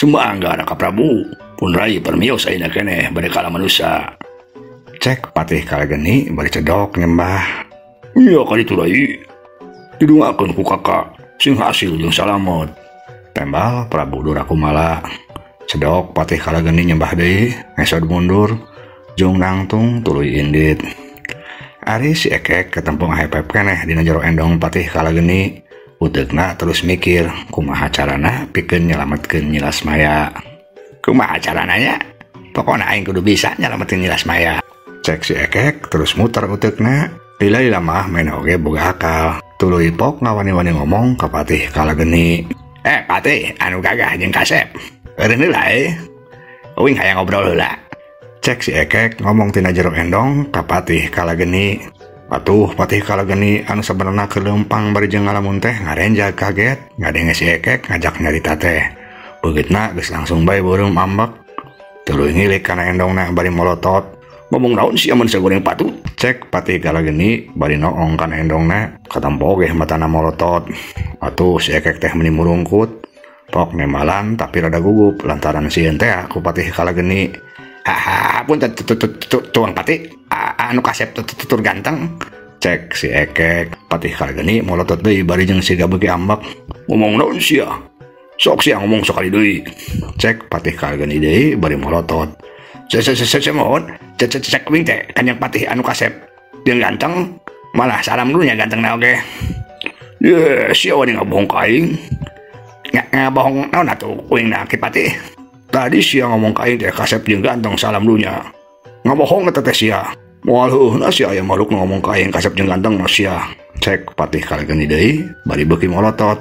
Sumangga ka Prabu pun rai permios ayeuna keneh bade kala manusia. Cek Patih Kalageni bari cedok nyembah. Iya kali itu rai. Didungakeun ku kakak sing hasil jeung salamet. Tembal Prabu Durakumala. Cedok Patih Kalageni nyembah deui, ngesod mundur, jeung nangtung tuluy indit. Ari si Ekek ketempung hepep keneh dina jero endong Patih Kalageni. Uteukna terus mikir kumaha carana pikeun nyelametkeun Nyi Lasmaya. Kumaha carana nya? Pokona aing kudu bisa nyelametkeun Nyi Lasmaya. Cek si Ekek terus muter uteukna. Lila mah main oge boga akal. Tuluy pok ngawani-wani ngomong ka Patih Kalageni. Patih, anu gagah jeung Kasep. Eureun heula Uing hayang ngobrol heula. Cek si Ekek ngomong tina jero endong ka Patih Kalageni. Atuh Patih Kalageni anu sabenerna keur leumpang bari jeung ngalamun teh ngarenjag kaget ngadenge si Ekek ngajak nyarita teh. Beugitna geus langsung bae beureum ambek. Tuluy ngilik kana endongna bari molotot. Ngomong naon si amun sagoreng patut? Cek Patih Kalageni bari noong kana endongna katampo ge matana molotot. Atuh si Ekek teh meni murungkut. Pok nembalan tapi rada gugup lantaran sieun teh ku Patih Kalageni. Pun tuang Patih anu Kasep tutur ganteng. Cek si Ekek Patih Kalageni molotot deui bari jeung siga beuki ambek. Ngomong naon sia? Sok sia ngomong sakali deui. Cek Patih Kalageni deui bari molotot. Mohon cek wing teh Kanjeng Patih anu Kasep jeung ganteng malah salam dulunya gantengna oge. Ye sia wani ngabohong ka aing. Ngabohong naon atuh wingna Ki Patih? Tadi sia ngomong ka aing teh Kasep jeung ganteng salam dulunya. Ngabohong eta teh sia. Moal heuhna sia aya makhluk ngomong ka aing Kasep jeung ganteng mah sia. Cek Patih Kalageni deui bari beuki molotot.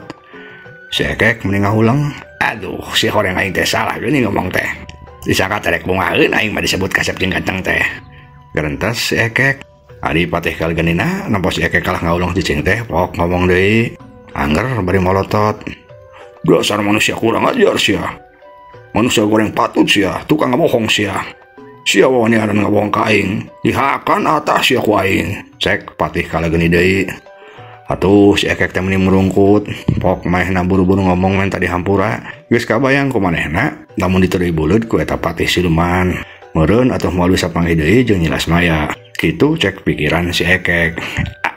Si Ekek mending ngahulang. Aduh si horeng aing teh salah geuning ngomong teh. Disangka terek bungaeun aing mah disebut Kasep jeung ganteng teh. Gerentas si Ekek. Ari Patih Kalagenina nampo si Ekek kalah ngaulang cicing teh pok ngomong deui. Angger bari molotot. Dasar manusia kurang ajar sia. Manusia goreng patut sia, tukang ngabohong sia. Sia wani aran ngabohong ka aing. Dihakan atas sia ku aing. Cek Patih Kalageni deui. Atuh si Ekek teh meni merungkut. Pok maehna buru-buru ngomong men tadi hampura. Geus kabayang ku manehna lamun diteureui beuleud ku eta Patih Siluman. Meureun atuh moal bisa panggih deui jeung Nyi Lasmaya. Kitu cek pikiran si Ekek.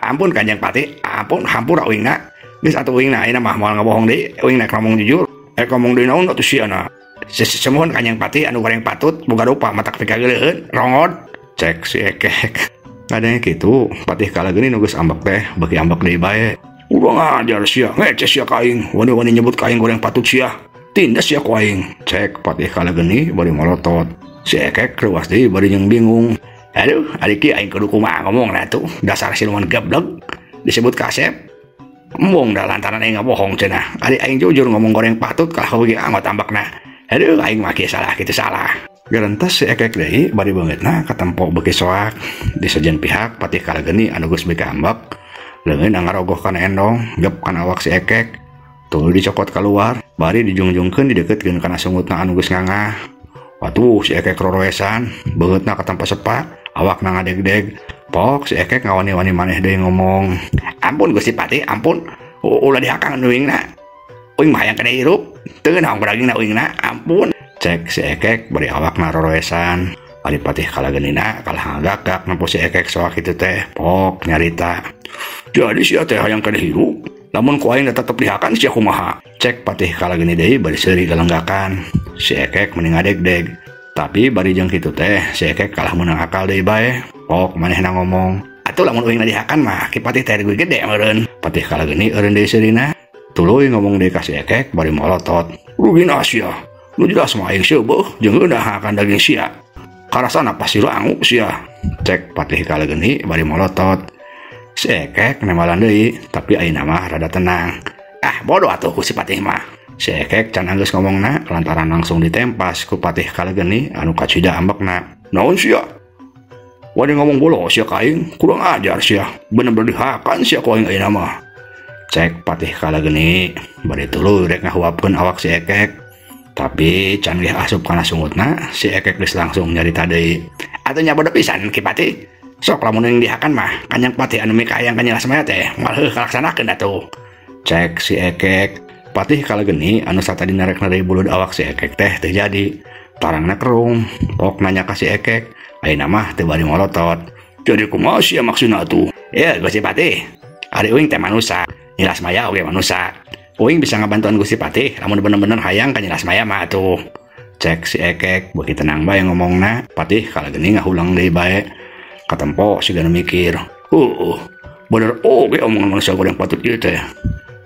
Ampun Kanjeng Patih, ampun hampura uingna. Geus atuh uingna ayeuna mah moal ngabohong deui, uingna ngomong jujur. Ngomong deui naon atuh sieuna? Semohon Kanjeng Patih anu goreng patut boga rupa mata pikageuleueun rongod. Cek si Ekek. Ngadenge kitu Patih Kalageni nu geus ambek teh beuki ambek deui bae. Urang ajar sia, ngece sia ka aing, wani-wani nyebut ka aing goreng patut sia. Tindas sia ku aing. Cek Patih Kalageni bari molotot. Si Ekek kreuwas deui bari jeung bingung. Aduh, ari kieu aing kudu kumaha ngomongna tuh. Dasar siluman geblek disebut Kasep. Embung da lantaran aing ngabohong cenah. Ari aing jujur ngomong goreng patut kalah beuki anggot ambekna. Aduh, aing mah kieu salah kitu salah. Gerentas si Ekek deui bari beungeutna katempo beuki soak. Di sejen pihak Patih Kalageni anu geus beuki ambek. Leungeun ngarogoh kana endong, gep kana awak si Ekek. Tuluy dicokot keluar, bari dijungjungkeun dideukeutkeun kana sungutna anu geus ngangah. Watuh si Ekek roroesan, beungeutna katampa sepa, awakna ngadeg-deg. Pok si Ekek ngawani-wani maneh deui ngomong. Ampun Gusti Patih, ampun. Ulah dihakang uingna. Uing mah hayang kena hirup. Teu naon dagingna uingna, ampun. Cek si Ekek bari awakna roroesan. Ari Patih Kalagenina kalah ngagakak nampo si Ekek soak kitu teh pok nyarita. Jadi sia teh hayang kena hirup. Lamun ku aing tetep dihakan sia kumaha? Cek Patih Kalageni deui bari seuri galenggakan. Si Ekek mending ngadeg-deg. Tapi bari jeung kitu teh si Ekek kalah meunang akal deui bae. Pok manehna ngomong. Atuh lamun uingna dihakan mah Ki Patih teh gede meureun. Patih Kalageni eureun deui seurina. Tuluy ngomong deui ka si Ekek bari molotot. Rugina sia. Nu jelas mah aing seubeuh jeung heudah akan daging sia. Karasana pasti langu sia. Cek Patih Kalageni bari molotot. Si Ekek nembalan deui, tapi ayeuna mah rada tenang. Bodoh atuh ku si Patih mah. Si Ekek can anggeus ngomongna lantaran langsung ditempas ku Patih Kalageni anu kacida ambekna. Naon sia? Wani ngomong bolos sia ka aing, kurang ajar sia. Bener-bener dihakan sia ku aing ayeuna mah. Cek Patih Kalageni bari tuluy rek ngahuapkeun awak si Ekek. Tapi can ge asup kana sungutna, si Ekek geus langsung nyarita deui. Atuh nya bodoh pisan Ki Patih. Sok lamun yang dihakan mah Kanjeng Patih anu mikayang ka Nyi Lasmaya teh moal heuh kalaksanakeun atuh. Cek si Ekek. Patih kala geni anu tadi narek dari bulu awak si Ekek teh terjadi tarangna kerung. Pok nanya ka si Ekek, ayeuna mah teu bari molotot. Jadi kumaha sia maksudna atuh? Ya Gusti Patih, ari uing teh manusia, Nilas Maya oge manusia. Uing bisa ngabantuan Gusti Patih lamun bener-bener hayang ka Nilas Maya mah atuh. Cek si Ekek beuki tenang bae ngomongna. Patih kala geni ngahulang deui bae. Katempo sigana mikir, bener oge omongan manusia goreng patut ieu teh.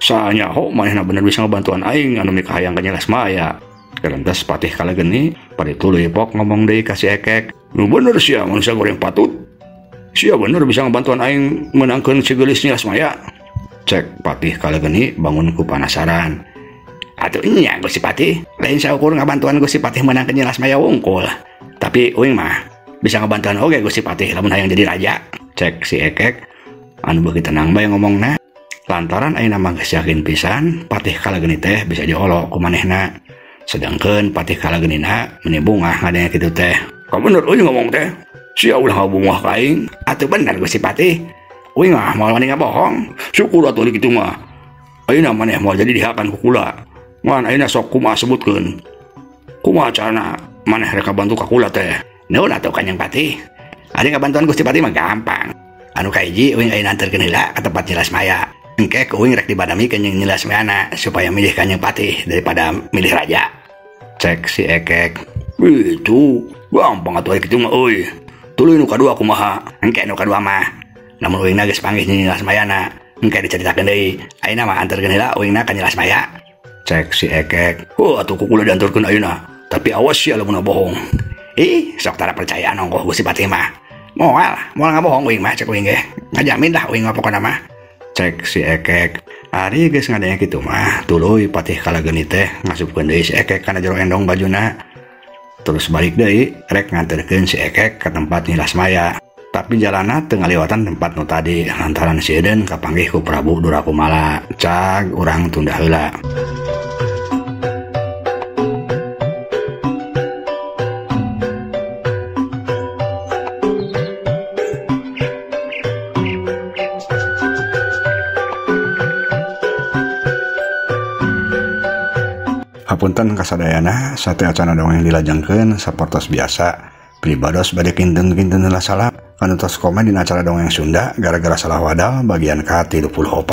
Saanya manehna bener bisa ngabantuan aing anu mika hayang ka Nilas Maya. Kerentas Patih kala geni pari tuluy Pok ngomong deui ka si Ekek. Nu bener sia manusia goreng patut. Sia bener bisa ngabantuan aing menangkeun si geulis Nilas Maya. Cek Patih kala geni bangun ku panasaran. Atuh nya Gusti Patih, lain saukur ngabantuan Gusti Patih menangkeun Nilas Maya wungkul. Tapi uing mah bisa ngabantuan oge Gusti Patih lamun hayang jadi raja. Cek si Ekek anu beuki tenang bae ngomongna. Lantaran ayeuna mah geus yakin pisan Patih kala geni teh bisa diolok ku manehna. Sedangkeun Patih kala genina meuni bungah ngadenge kitu teh. Ka bener uing ngomong teh. Sia ulah ngabungah ka aing. Atuh bener Gusti Patih. Uing mah moal wani ngabohong. Syukur atuh kitu mah. Ayeuna maneh moal jadi dihakan ku kula. Ngan ayeuna sok kumaha sebutkeun. Kumaha carana maneh rek bantu ka kula teh? Nuhun atuh Kanjeng Patih. Ari ngabantuan Gusti Patih mah gampang. Anu kahiji uing ayeuna anterkeun heula ka tempat Nilas Maya. Engke uing rek dibadamikeun jeung Nilas Mayana supaya milih Kanjeng Patih daripada milih raja. Cek si Ekek. Itu gampang atuh kitu mah euy. Tuluy nu kadua kumaha? Engke nu kadua mah namun uingna geus panggih Nilas Mayana, engke dicaritakeun deui. Ayeuna mah anterkeun heula uingna ka Nilas Maya. Cek si Ekek. Atuh ku kula dianturkeun ayeuna. Tapi awas sia lamun bohong. Sok tara percaya nongkoh Gusti Patih mah. Moal ngabohong uing mah cek uing ge. Ngajamin dah uing mah pokona mah. Cek si Ekek. Ari geus ngadenge kitu mah, tuluy Patih kala geni teh ngasupkeun deui si Ekek kana jero endong bajuna. Terus balik deui rek nganterkeun si Ekek ka tempat Nilas Maya. Tapi jalanna teu ngaliwatan tempat nu tadi lantaran si Eden kapanggih ku Prabu Durakumala. Cag urang tunda heula. Hapunten kasadayana sate acana dongeng dilajengkeun sapertos biasa. Pribados bade kinten-kinten heula salap kanutos komen dina acara dongeng Sunda gara-gara salah wadal bagian ka-34.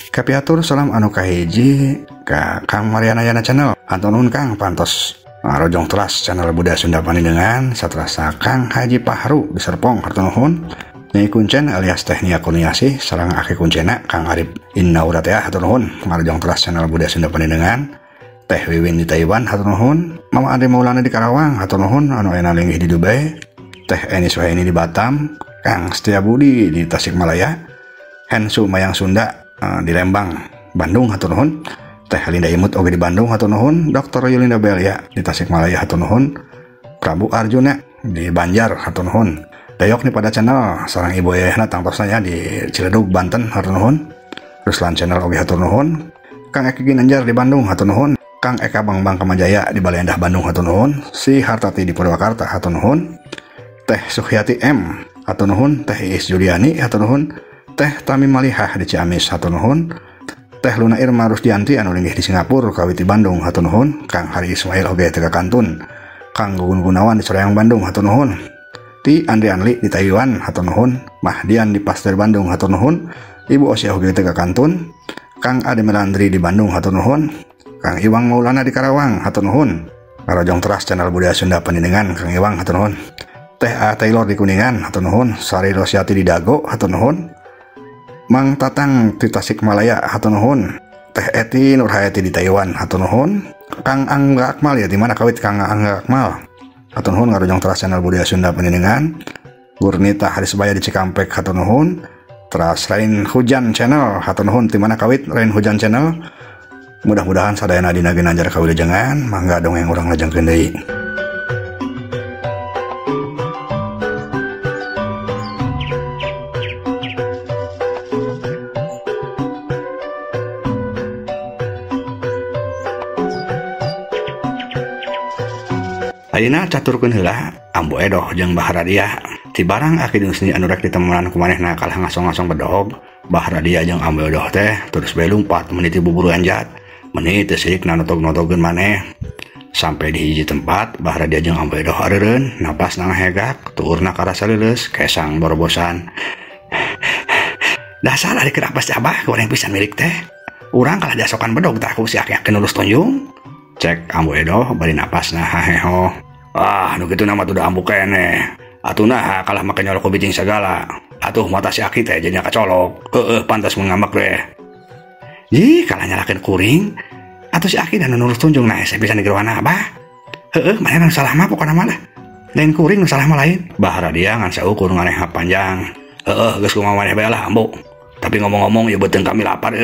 Kapiatur salam anu kahiji ka Kang Mariana Yana channel. Hatur nuhun Kang pantos ngarojong teras channel Budaya Sunda Panendengan satrasa Kang Haji Pahru di Serpong hatur nuhun. Nyai Kuncen alias Tehnia Kurniasih sareng Aki Kuncena Kang Arif Innaura teh hatur nuhun ngarojong teras channel Budaya Sunda Panendengan. Teh Wiwin di Taiwan hatur nuhun. Mama Ade Maulana di Karawang hatur nuhun anu ena linggih di Dubai. Teh Eni Suhaini di Batam, Kang Setiabudi di Tasikmalaya, Hensu Mayang Sunda di Lembang, Bandung hatur nuhun. Teh Linda Imut oge di Bandung hatur nuhun. Dr. Yulinda Belia di Tasikmalaya hatur nuhun. Prabu Arjuna di Banjar hatur nuhun. Dayok nih pada channel sareng Ibu Yayahna tangtosna di Ciledug Banten hatur nuhun. Ruslan channel oge hatur nuhun. Kang Eki Ginanjar di Bandung hatur nuhun. Kang Eka Bang Kamajaya di Balendah Bandung hatur nuhun. Si Hartati di Purwakarta hatur nuhun. Teh Suhyati M hatur nuhun. Teh Iis Juliani hatur nuhun. Teh Tami Malihah di Ciamis hatur nuhun. Teh Luna Irma Rusdianti anu linggih di Singapura kawit di Bandung hatur nuhun. Kang Hari Ismail oge teu Kantun. Kang Gugun Gunawan di Soreang Bandung hatur nuhun. Ti Andri Anli di Taiwan hatur nuhun. Mahdian di Pasteur Bandung hatur nuhun. Ibu Osia oge teu Kantun. Kang Ade Melandri di Bandung hatur nuhun. Kang Iwang Maulana di Karawang hatur nuhun. Ngarojong teras channel Budaya Sunda Panendengan Kang Iwang hatur nuhun. Teh A Taylor di Kuningan hatur nuhun. Sari Rosyati di Dago hatur nuhun. Mang Tatang di Tasikmalaya hatur nuhun. Teh Eti Nurhayati di Taiwan hatur nuhun. Kang Angga Akmal ya di mana kawit Kang Angga Akmal hatur nuhun ngarojong teras channel Budaya Sunda Panendengan. Gurnita Harisbaya di Cikampek hatur nuhun. Teras Rain Hujan channel hatur nuhun di mana kawit Rain Hujan channel. Mudah-mudahan sadayana dina ginanjar kawilujengan mangga dongeng urang lajengkeun deui. Ayeuna caturkeun heula Ambu Edoh jeung Bah Radia. Ti barang Aki Dusni anu rek ditemenan ku manehna kalah ngasong-ngasong bedog. Bah Radia jeung Ambu Edoh teh terus bae lumpat meniti bubur ganjat. menit sirik notog-notogeun maneh. Sampai di hiji tempat bahara dia jeung Ambu Edoh areureun napas nang hegak tuurna karasa leuleus kesang borobosan. Dasar ari keur apes Abah goreng pisan milik teh. Urang kalah diasokan bedog tah ku si aki-aki nulus tunjung. Cek Ambu Edoh bari napasna haheho. Ah nu kitu nama tuh ambu kene. Atuna kalah make nyolok bijing segala. Atuh mata si aki teh jadinya kacolok. Pantas mengambek deh. Ji kalah nyalakeun kuring. Atuh si aki dan nulus tunjung nah saya bisa digerowana Abah. Mana nu salah mah pokona mah lah. Lain kuring nu salah mah lain. Bahara dia ngan saukur nganeh panjang. Geus kumaha maneh bae lah ambu. Tapi ngomong-ngomong ya beuteung kami lapar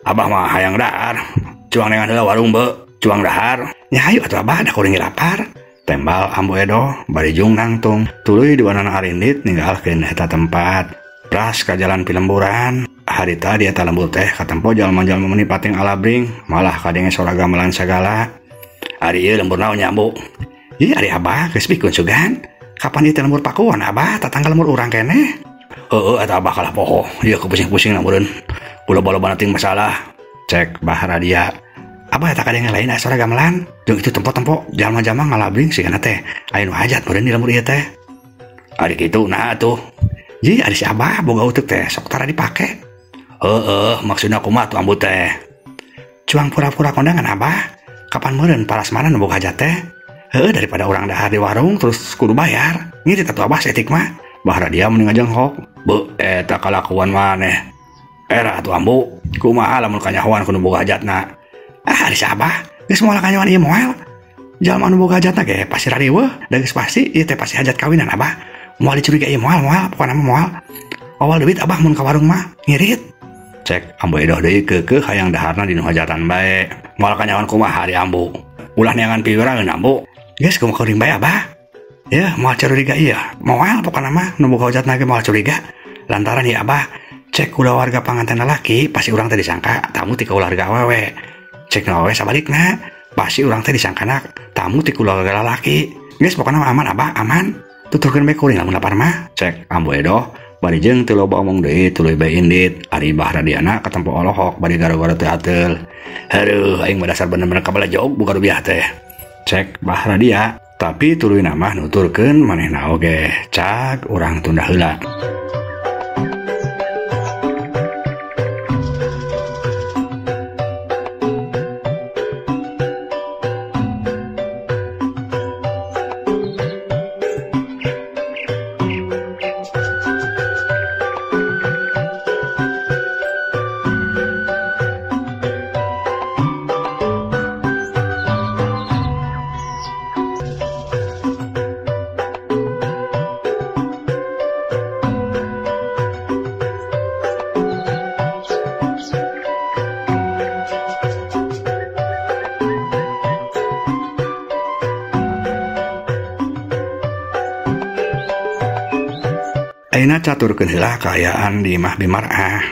Abah mah hayang dahar. Cuang nengan heula warung be, cuang dahar. Nya hayu atuh Abah da kuring lapar. Tembal Ambu Edoh bari jung nangtung. Tuluy di wanana arindit ninggalkeun eta tempat. Pras ka jalan pilemburan. Harita dia eta lembur teh katempo jalma-jalma meuni pating alabring, malah kadenge soragamelan sagala. Ari ieu lembur naon nya Ambu? Ih ari Abah geus pikeun sugan. Kapan ieu teh lembur pakuan Abah tatangga lembur urang keneh? Eta Abah kalah poho. Ieu kupusing-pusing lambureun. Kula-bala ting masalah. Cek bahara dia. Abah eta kadenge lain asa gamelan. Jeung itu tempo-tempo jalma-jalma ngalabring sigana teh. Aya nu hajat meureun di lembur ieu teh. Ari kitu nah atuh. Ji ari si Abah boga uteuk teh sok tara dipake. Maksudna kumaha tuh Ambu teh? Cuang pura-pura kondangan Abah. Kapan meureun parasmanan nu boga hajat teh? Daripada orang dahar di warung terus kudu bayar. Ngirit atuh Abah setik mah. Bahara dia mending ajenghok. Eta kalakuan maneh. Era atuh Ambu, kumaha lamun kanyahoan kudu boga hajatna. Ari si Abah, geus moal kanyahoan ieu moal. Jalma nu boga hajatna ge pasti rariweuh, da geus pasti ieu teh pasti hajat kawinan Abah. Moal dicuriga ieu moal pokona mah moal. Awal deuit Abah mun ka warung mah ngirit. Cek Ambu Edoh deui keukeuh hayang daharna dinu hajatan bae. Moal kanyahoan kumaha ari Ambu? Ulah neangan piwurangeun Ambu. Geus kumaha kuring bae Abah. Ya, moal curiga ieu. Moal pokona mah nu boga hajatna ge moal curiga. Lantaran ieu Abah cek kulawarga panganten lalaki pasti urang teh disangka tamu ti kulawarga awewe. Cek na awewe sabalikna pasti urang teh disangkana tamu ti kulawarga lalaki. Geus pokona aman Abah, aman. Tuturkeun bae kuring lamun lapar mah. Cek Ambu Edoh bari jeung teu loba omong deui tuluy bae indit. Ari Bahara diana katempo olohok bari garo-garo teu ateul. Haruh aing mah dasar bener-bener kabalajog buka rupiah teh. Cek Bahara dia tapi tuluy mah nuturkeun manehna oge. Cak urang tunda heula. Ayeuna caturkeun heula kaayaan di Imah Bimarah.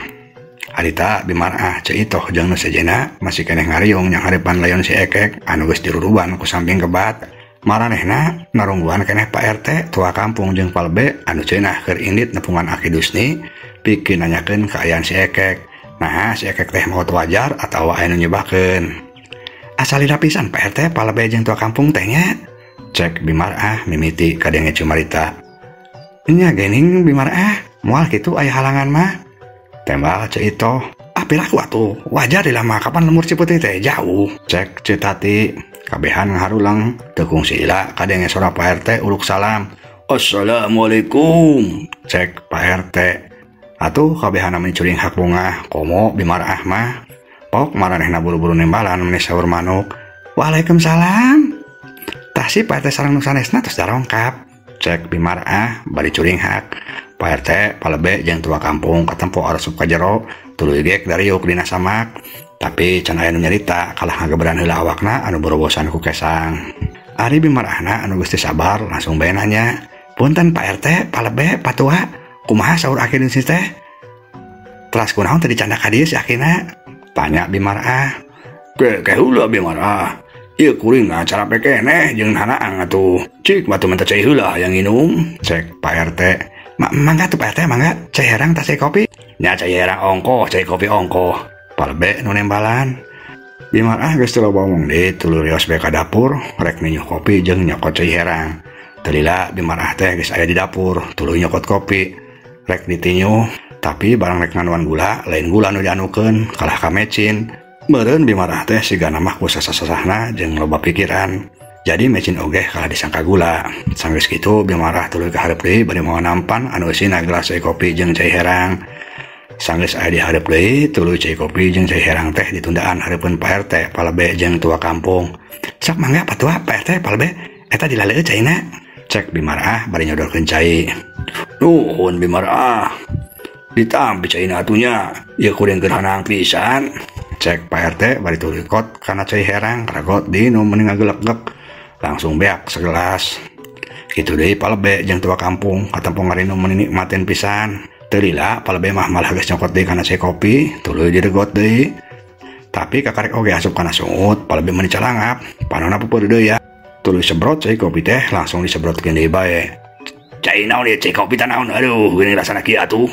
Harita Bimarah ceitoh jeung nu sejenna masih keneh ngariung nyang harepan layon si Ekek anu geus diruruban ku samping kebat. Maranehna narungguan keneh Pak RT tua kampung jeung Palbe anu ceunah keur indit nepungan Aki Dusni pikeun nanyakeun kaayaan si Ekek. Nah si Ekek teh maot wajar atawa aya nu nyebakeun. Asalina pisan Pak RT Palbe jeung tua kampung teh nya. Cek Bimarah mimiti kadenge cumarita. Nya gening Bimarah moal kitu aya halangan mah. Tembal ceitoh pilaku atuh wajar di lama kapan lemur Ciputih teh jauh. Cek Citati kabehan ngaharulang teu kungsi ila kadenge sora Pak RT uluk salam. Assalamualaikum. Cek Pak RT atuh kabehan meni curing hak bunga komo Bimarah mah. Pok maranehna buru-buru nembalan meni saur manuk. Waalaikumsalam. Tah si Pak RT sareng nu sanesna tos darongkap. Cek Bimarah bari curing hak. Pak RT Palebe jeung tua kampung katempo arasup ka jero tuluy gek dariuk dina samak. Tapi can aya nu nyarita kalah ngagebran heula awakna anu borobosan ku kesang. Ari Bimarahna anu geus teu sabar langsung bae nanya, "Punten Pak RT Palebe patua, kumaha saur Aki Dusni teh?" "Teras kunaon teh dicanda ka dieu si Akina?" tanya Bimarah. "Ke heula Bimarah. Ieu kuring acara pekeneh jeung hanaang atuh. Cik batu menta cai heula yang minum." Cek Pak RT. Mangga tuh Pak RT, mangga. Cai herang tas cai kopi. Nya cai herang ongko, cai kopi ongko. Palbe nu nembalan. Bimarah geus teu loba omong deui tuluy rios bae ka dapur rek ninyuh kopi jeung nyokot cai herang. Telila Bimarah teh geus aya di dapur tuluy nyokot kopi rek ditinyuh tapi barang rek nganuan gula lain gula nu dianukeun kalah ka mecin. Meureun Bimarah teh sigana mah ku sasah-sasahna jeung loba pikiran. Jadi mecin oge kalah disangka gula. Sanggeus kitu Bimarah tuluy ka hareup deui bari moal nampan anu eusina gelas cai kopi jeung cai herang. Sanggeus aya di hareup deui tuluy cai kopi jeung cai herang teh ditundaan hareupeun Pak RT palebe jeung tua kampung. Sok mangga patua Pak RT palebe eta dilaleueut caina. Cek Bimarah bari nyodorkeun cai. Nuhun Bimarah. Ditampi caina atunya. Ieu kuring gerhanang pisan. Cek Pak RT bari tuluy kot kana cai herang karagot di nu mending ngageulek-gelek. Langsung beak segelas. Kitu deui palebe jeung tua kampung katempo ngarinu mending nikmatin pisan. Telila palebe mah malah geus nyokot deui kana cai kopi tuluy diregot deui. Tapi kakarek oge asup kana sungut palebe meni calangap panonna pupeur deui ya. Tuluy sebrot cai kopi teh langsung disebrotkeun deui bae. Cai naon ieu cai kopi teh naon aduh geuning rasana kieu atuh.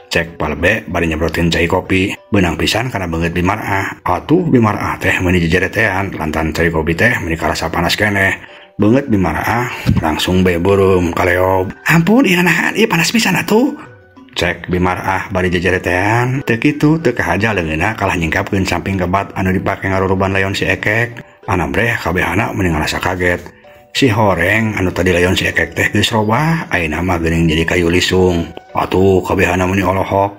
Cek palebe bari nyebrotkeun cai kopi beunang pisan kana beungeut Bimarah. Atuh Bimarah teh meuni jejeretean lantaran cai kopi teh meuni karasa panas keneh. Beungeut Bimarah langsung bae beureum kaleob. Ampun ieu nahan ieu panas pisan atuh. Cek Bimarah bari jejeretean teu kitu teu kahaja leungeunna kalah nyingkapkeun samping kebat anu dipake ngaruruban layon si Ekek. Anabreh kabehana mending ngarasa kaget. Si Horeng anu tadi layon si Ekek teh geus robah ayeuna mah geuning jadi kayu lisung. Atuh kabehana meni olohok.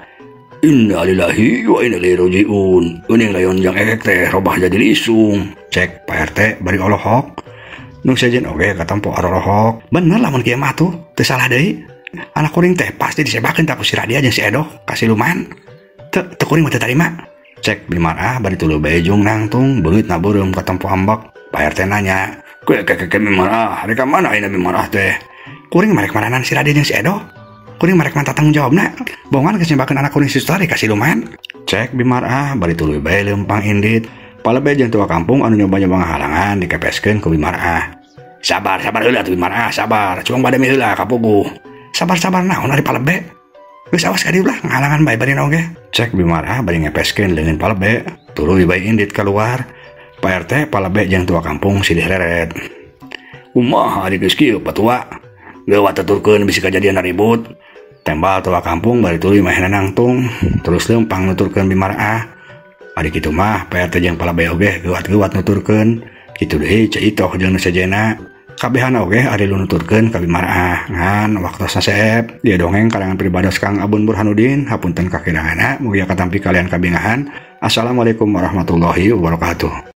Innalillahi wa inna ilaihi rajiun. Geuning layon jeung Ekek teh robah jadi lisung. Cek Pak RT bari olohok. Nu sejen oge katempo arolohok. Bener lamun kieu mah tuh teu salah deui. Anak kuring teh pasti disebakeun ku si Radia jeung si Edoh kasih luman. Teu kuring mah teu tarima. Cek Bimarah bari tuluy bae jung nangtung beungeut beureum katempo ambek. Pak RT nanya, "Keke Bimarah, rek mana ayeuna Bimarah teh?" Kuring marek maranan si Radia jeung si Edoh. Kuring marek mantah tanggung jawabna. Bongan geus nyebakeun anak kuring si Sutari kasih luman. Cek Bimarah bari tuluy bae leumpang indit. Palebe jeung tua kampung anu nyoba-nyoba ngahalangan dikepeskeun ku Bimarah. Sabar heula tuh Bimarah, sabar. Cuang bade mi heula ka puguh. Sabar-sabar naon ari palebe. Geus awas ka dieu lah ngahalangan bae bari oge. Cek Bimarah bari ngepeskeun leungeun palebe, tuluy bae indit keluar. Pak RT palebe jeung tua kampung silih reret. Kumaha ari geus kieu patua? Leuwat tuturkeun bisi kajadian ribut. Tembal tua kampung bari tuluy mah nangtung, terus leumpang nuturkeun Bimarah. Ari kitu mah Pak RT jeung palebe oge geuwat-geuwat nuturkeun. Kitu deui cai itoh jeung nu sejena. Kabehana oge ari lu nuturkeun ka Bimarah ngan waktosna seep. Dia dongeng karangan pribados Kang Abun Burhanuddin. Hapunten kakiranganna mugi katampi kalian kabingahan. Assalamualaikum warahmatullahi wabarakatuh.